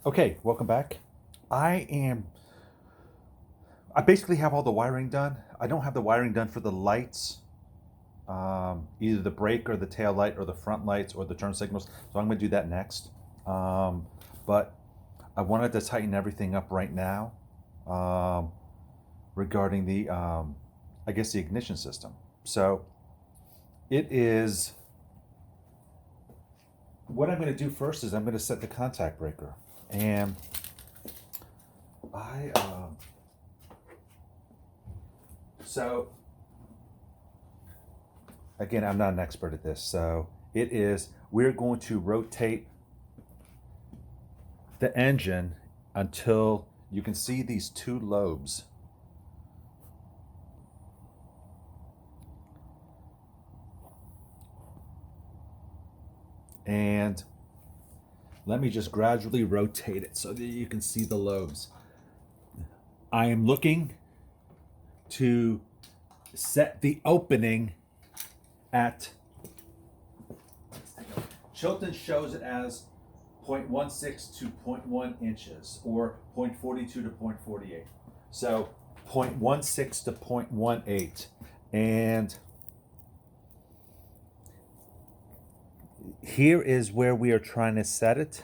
Okay, welcome back. I I basically have all the wiring done. I don't have the wiring done for the lights, either the brake or the tail light or the front lights or the turn signals. So I'm going to do that next. But I wanted to tighten everything up right now um, regarding I guess, the ignition system. So it is, what I'm going to do first is I'm going to set the contact breaker. And I, so again, I'm not an expert at this. So we're going to rotate the engine until you can see these two lobes. And let me just gradually rotate it so that you can see the lobes. I am looking to set the opening at, Chilton shows it as 0.16 to 0.1 inches, or 0.42 to 0.48. So 0.16 to 0.18. And here is where we are trying to set it.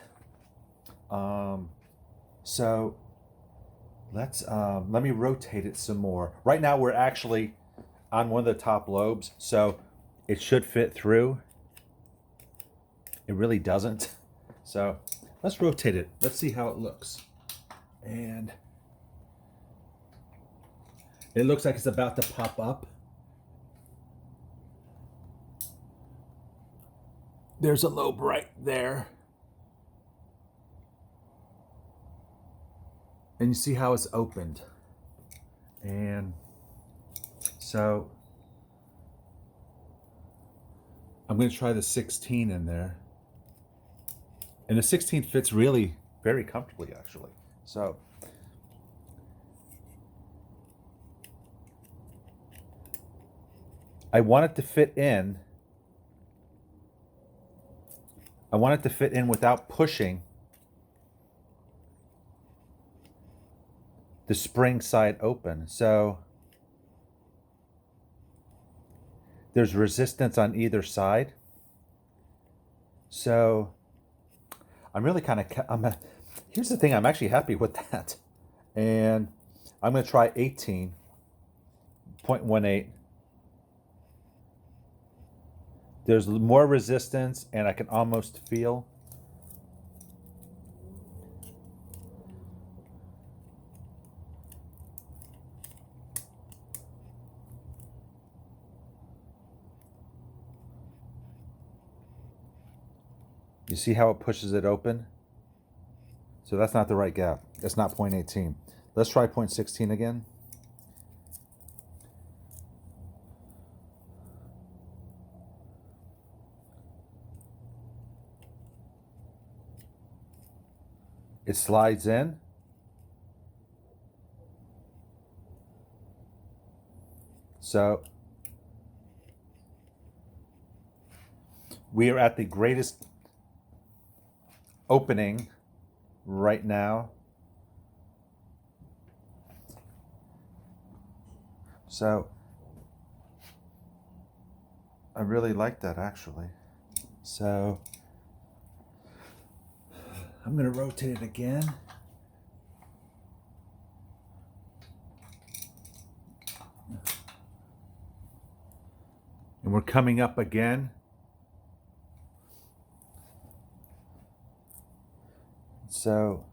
So let me rotate it some more. Right now we're actually on one of the top lobes, so it should fit through. It really doesn't. So let's rotate it. Let's see how it looks. And it looks like it's about to pop up. There's a lobe right there. And you see how it's opened. And so I'm going to try the 16 in there. And the 16 fits really very comfortably, actually. So I want it to fit in. I want it to fit in without pushing the spring side open. So there's resistance on either side. So I'm really kind of, here's the thing, I'm actually happy with that. And I'm going to try 18.18. There's more resistance, and I can almost feel. You see how it pushes it open? So that's not the right gap. That's not 0.18. Let's try 0.16 again. It slides in. So we are at the greatest opening right now. So I really like that, actually. So I'm going to rotate it again. And we're coming up again. So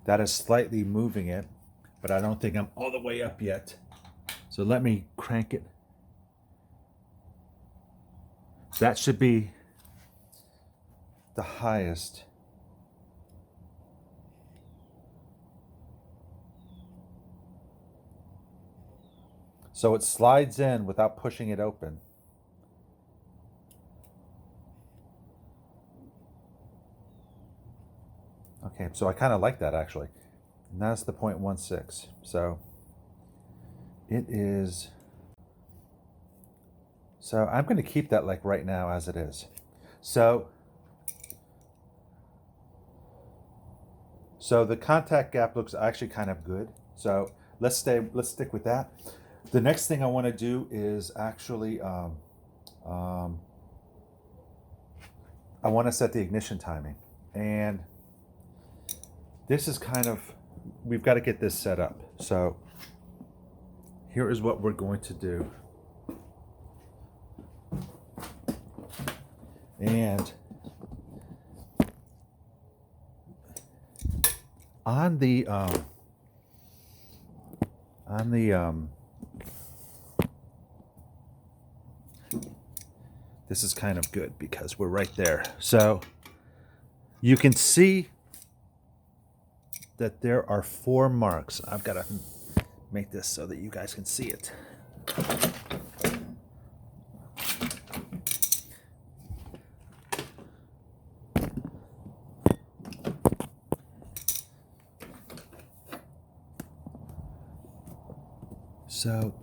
that is slightly moving it, but I don't think I'm all the way up yet. So let me crank it. That should be the highest. So it slides in without pushing it open. Okay, so I kind of like that, actually. And that's the 0.16. So it is So I'm going to keep that like right now as it is. So the contact gap looks actually kind of good. So let's stick with that. The next thing I want to do is actually I want to set the ignition timing, and this is kind of, we've got to get this set up. So here is what we're going to do. And on the this is kind of good because we're right there. So you can see that there are 4 marks. I've got to make this so that you guys can see it. So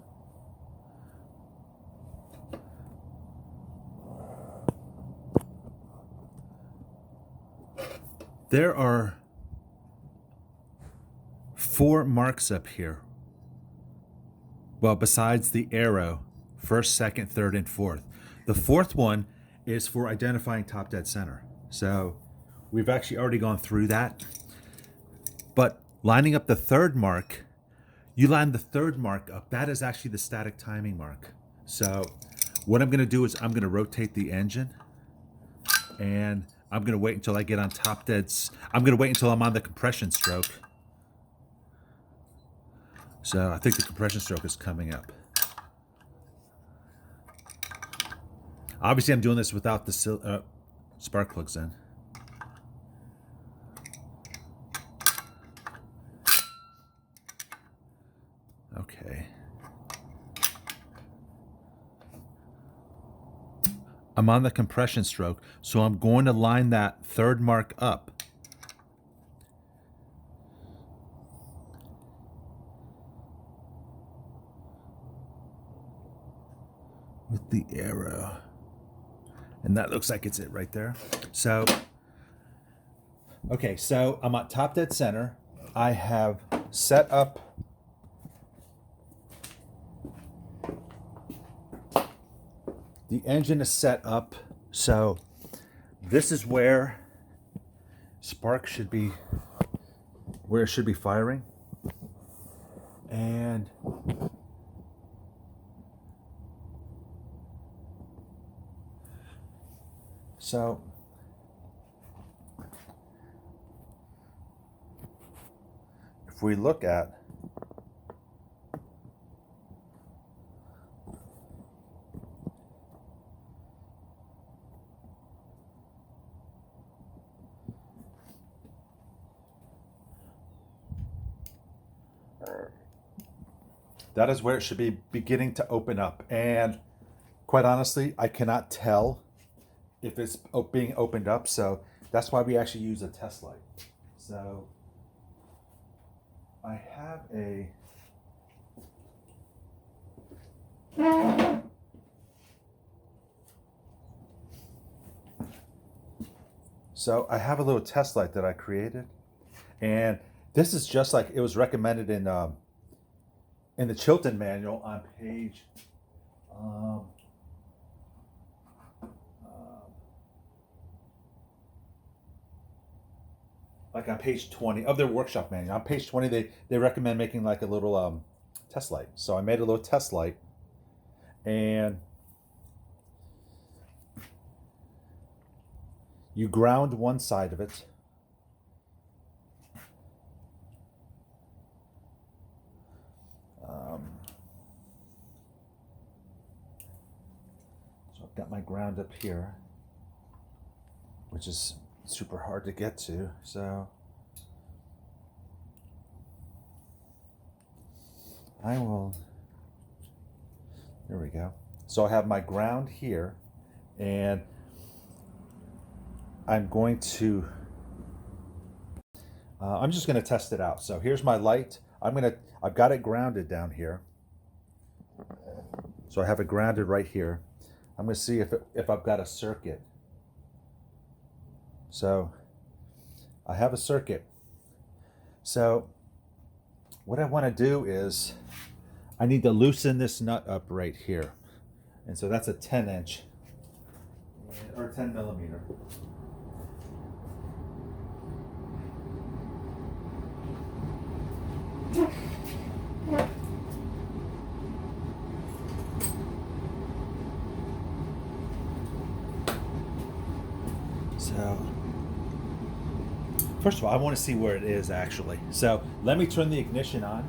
there are 4 marks up here. Well, besides the arrow, first, second, third, and fourth. The fourth one is for identifying top dead center. So we've actually already gone through that. But lining up the third mark, you line the third mark up. That is actually the static timing mark. So what I'm going to do is I'm going to rotate the engine, and I'm going to wait until I get on top deads. I'm going to wait until I'm on the compression stroke. So I think the compression stroke is coming up. Obviously, I'm doing this without the spark plugs in. Okay. I'm on the compression stroke, so I'm going to line that third mark up. With the arrow. And that looks like it's it right there. So, okay, so I'm at top dead center. I have set up the engine is set up. So this is where spark should be, where it should be firing. And so if we look at that is where it should be beginning to open up. And quite honestly, I cannot tell if it's being opened up. So that's why we actually use a test light. So I have a little test light that I created. And this is just like it was recommended in the Chilton manual on page like on page 20 of their workshop manual. On page 20, they recommend making like a little test light. So I made a little test light, and you ground one side of it. So I've got my ground up here, which is super hard to get to. So I will, there we go. So I have my ground here, and I'm going to, I'm just going to test it out. So here's my light. I've got it grounded down here. So I have it grounded right here. I'm going to see if I've got a circuit. So I have a circuit. So what I want to do is I need to loosen this nut up right here. And so that's a 10-inch or 10 millimeter. So, first of all, I want to see where it is actually. So let me turn the ignition on.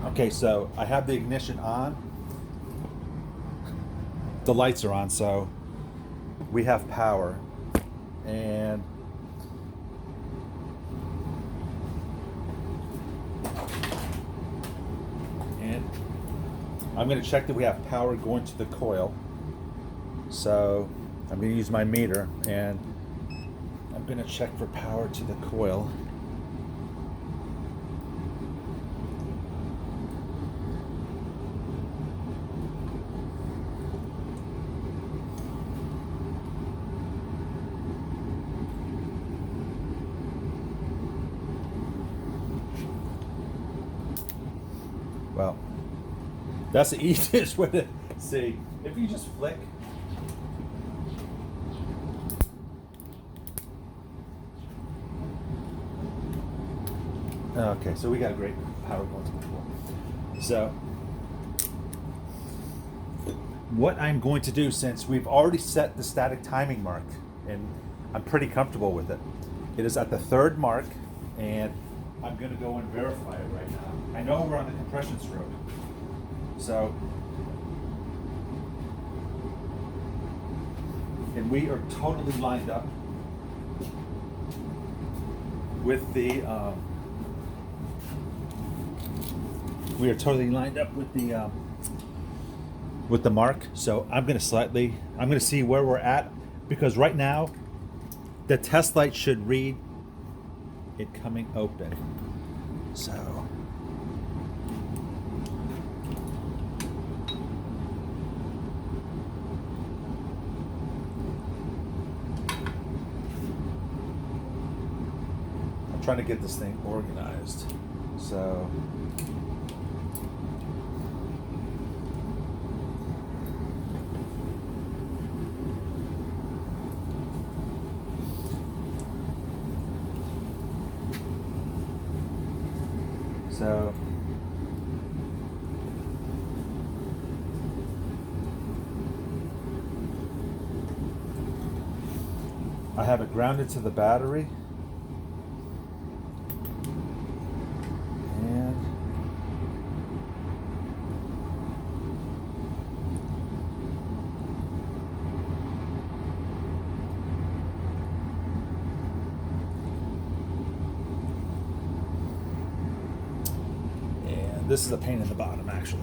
Okay, so I have the ignition on. The lights are on, so we have power. And I'm going to check that we have power going to the coil. So I'm going to use my meter and I'm going to check for power to the coil. Well, that's the easiest way to see. If you just flick. Okay, so we got a great power going to the floor. So what I'm going to do, since we've already set the static timing mark, and I'm pretty comfortable with it, it is at the 3rd mark, and I'm going to go and verify it right now. I know we're on the compression stroke. So, and we are totally lined up with the with the mark. So I'm going to see where we're at, because right now the test light should read it coming open. So I'm trying to get this thing organized. So I have it grounded to the battery. And this is a pain in the bottom, actually.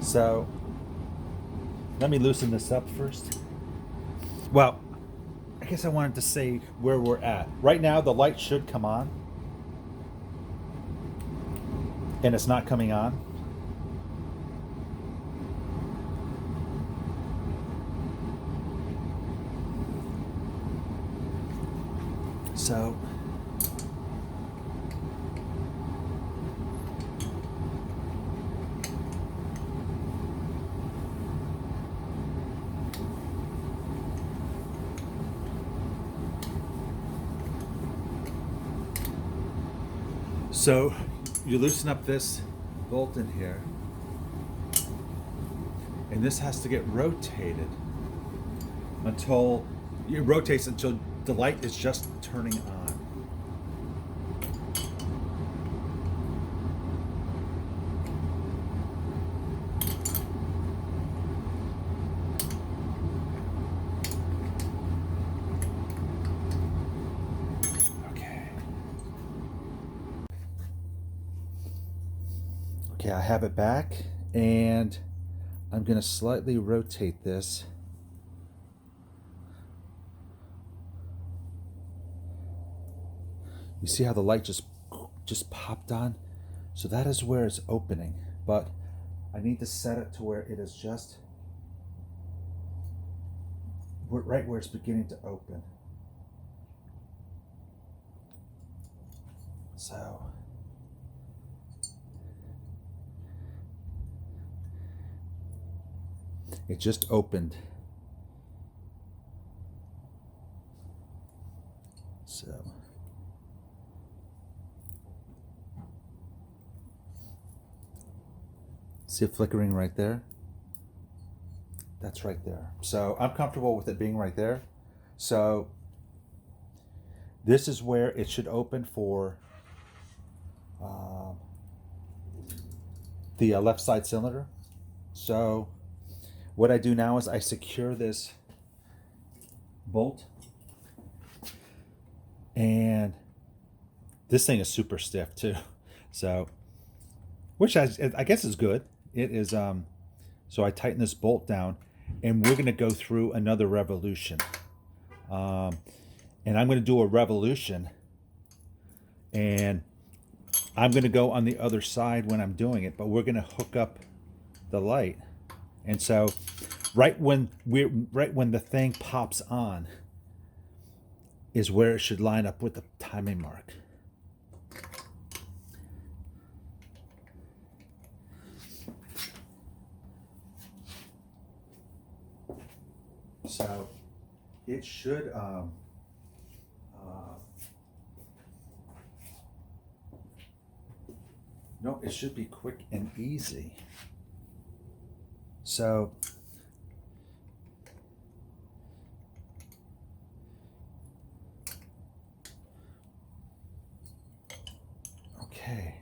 So let me loosen this up first. Well, I guess I wanted to say where we're at. Right now, the light should come on, and it's not coming on. So you loosen up this bolt in here, and this has to get rotated until it rotates until the light is just turning on. Okay, I have it back, and I'm going to slightly rotate this You see how the light just popped on? So that is where it's opening, but I need to set it to where it is just right where it's beginning to open. So it just opened. So see it flickering right there? That's right there. So I'm comfortable with it being right there. So this is where it should open for the left side cylinder. So what I do now is I secure this bolt, and this thing is super stiff too. So, which I guess is good. It is, so I tighten this bolt down, and we're gonna go through another revolution. And I'm gonna do a revolution, and I'm gonna go on the other side when I'm doing it, but we're gonna hook up the light. And so right when the thing pops on is where it should line up with the timing mark. So it should no, it should be quick and easy. So okay.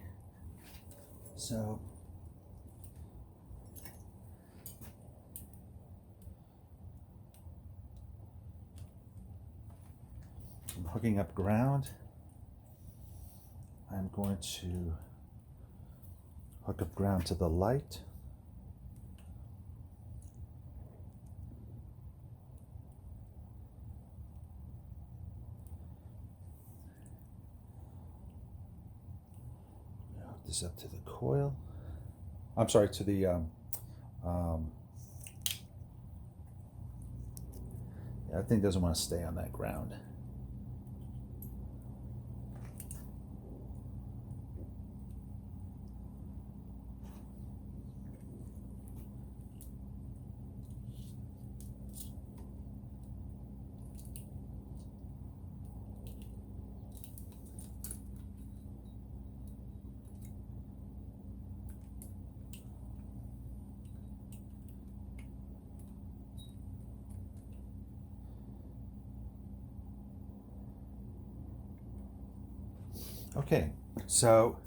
So I'm hooking up ground. I'm going to hook up ground to the light. Hook this up to the coil. I'm sorry, to the yeah, that thing doesn't want to stay on that ground. Okay, so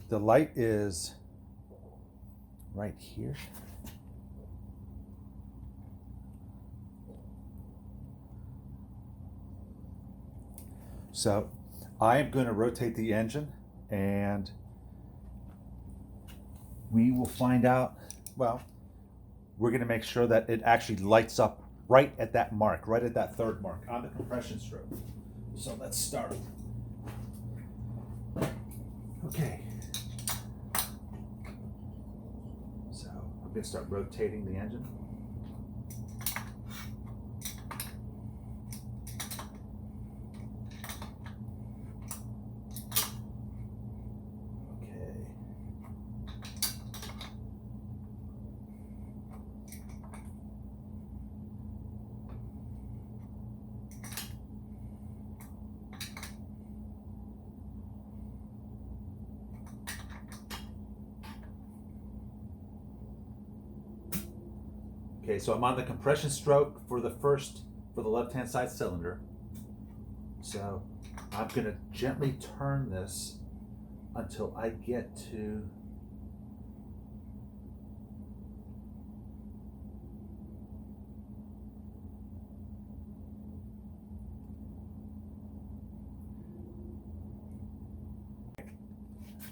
the light is right here. So I am going to rotate the engine, and we will find out, well, we're going to make sure that it actually lights up right at that mark, right at that third mark on the compression stroke. So let's start. Okay. So I'm going to start rotating the engine. Okay, so I'm on the compression stroke for the left-hand side cylinder. So I'm going to gently turn this until I get to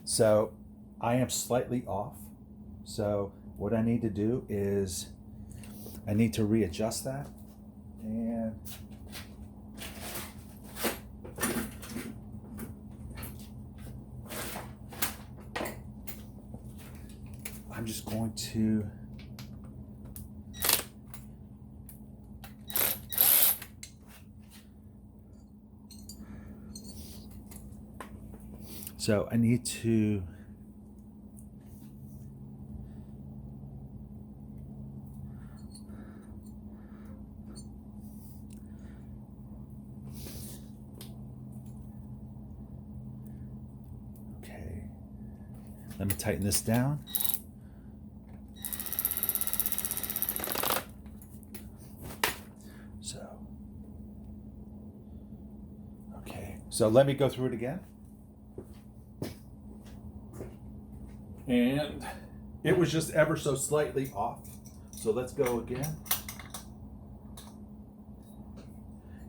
so I am slightly off. So what I need to do is I need to readjust that, and I'm just going to so I need to let me tighten this down. So let me go through it again. And it was just ever so slightly off. So let's go again.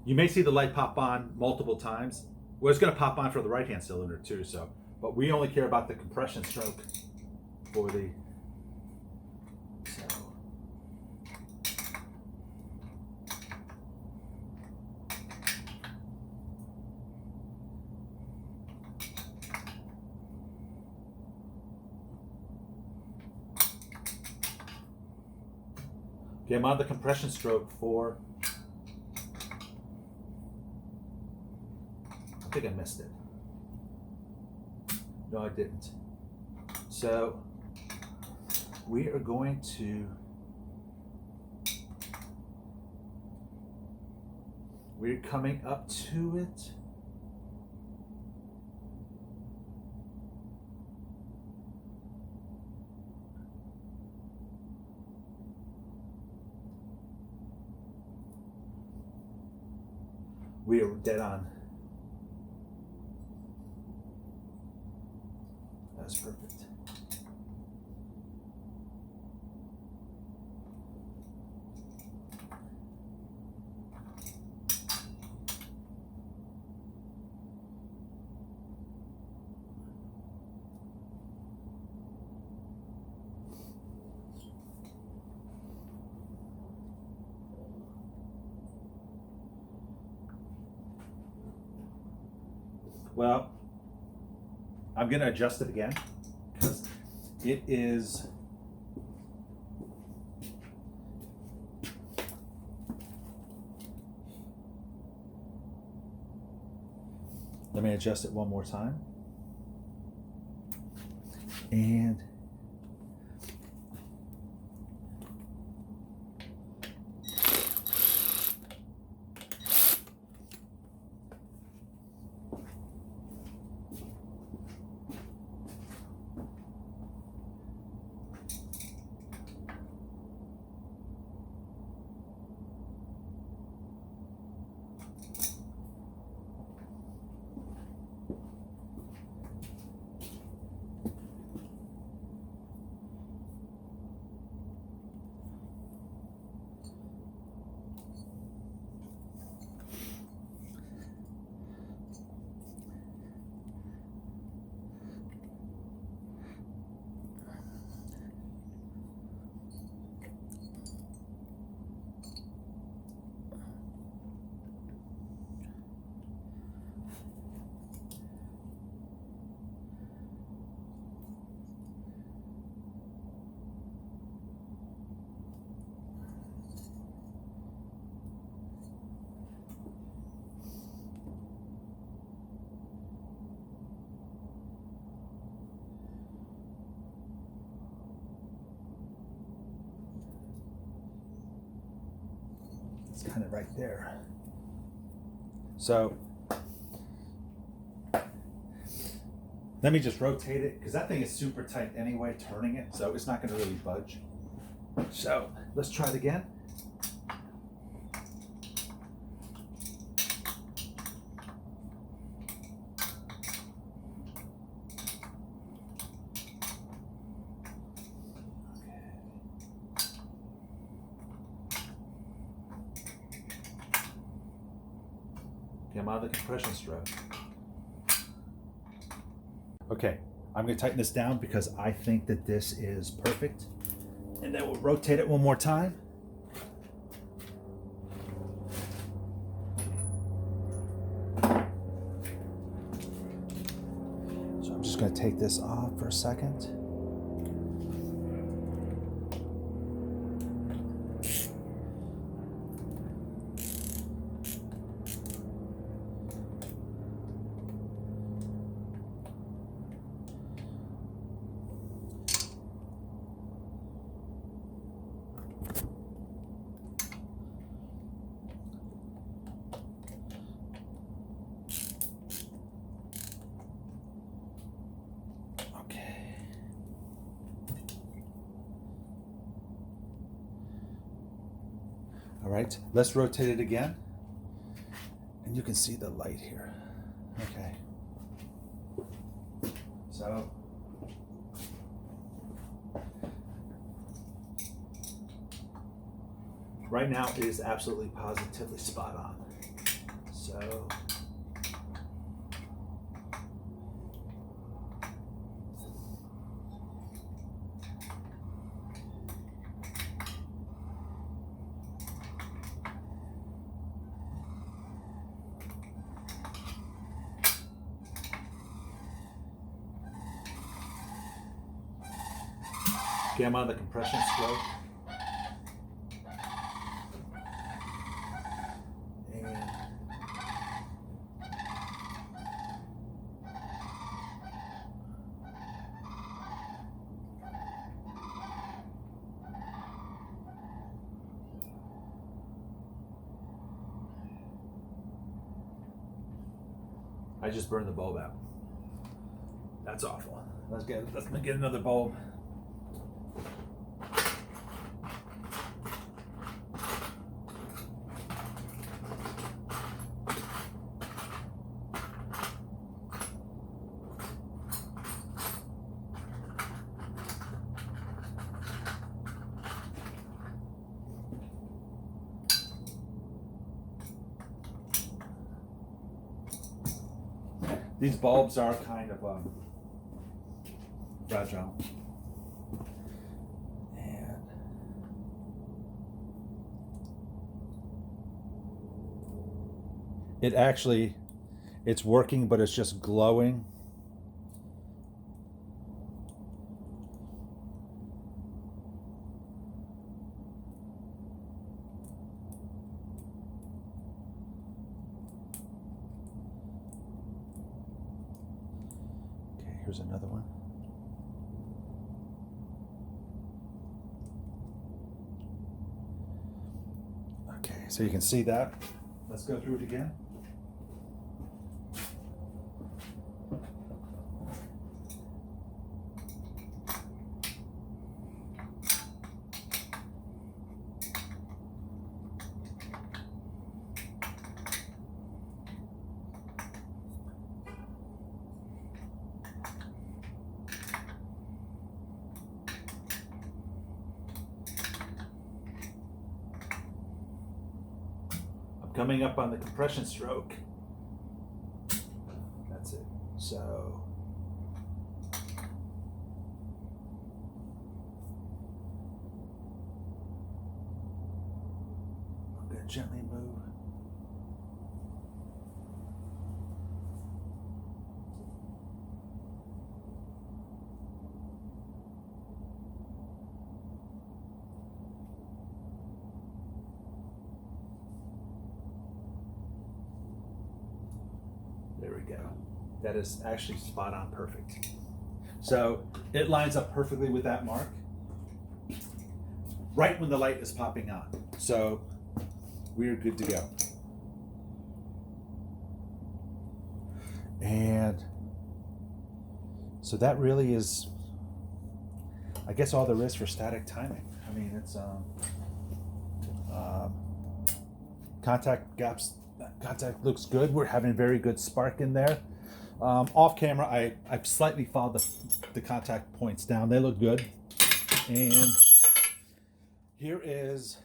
You may see the light pop on multiple times. Well, it's going to pop on for the right-hand cylinder too. So, but we only care about the compression stroke for the. Okay, I'm on the compression stroke for. I think I missed it. No, I didn't. So we are going to. We're coming up to it. We are dead on. That's perfect. Well, I'm going to adjust it again because it is. Let me adjust it one more time. And it's kind of right there. So let me just rotate it because that thing is super tight anyway, turning it, so it's not going to really budge. So let's try it again. I'm out of the compression stroke. Okay, I'm going to tighten this down because I think that this is perfect. And then we'll rotate it one more time. So I'm just going to take this off for a second. All right, let's rotate it again. And you can see the light here. Okay. So right now it is absolutely positively spot on. So okay, I'm on the compression stroke. And I just burned the bulb out. That's awful. Let's get another bulb. These bulbs are kind of fragile. And it actually, it's working, but it's just glowing. Here's another one. Okay, so you can see that. Let's go through it again. Coming up on the compression stroke. That's it. So I'm going to gently move. There we go. That is actually spot on perfect. So it lines up perfectly with that mark right when the light is popping on. So we're good to go. And so that really is, I guess, all there is for static timing. I mean, it's contact gaps. Contact looks good. We're having very good spark in there. Off camera, I've slightly followed the contact points down. They look good. And here is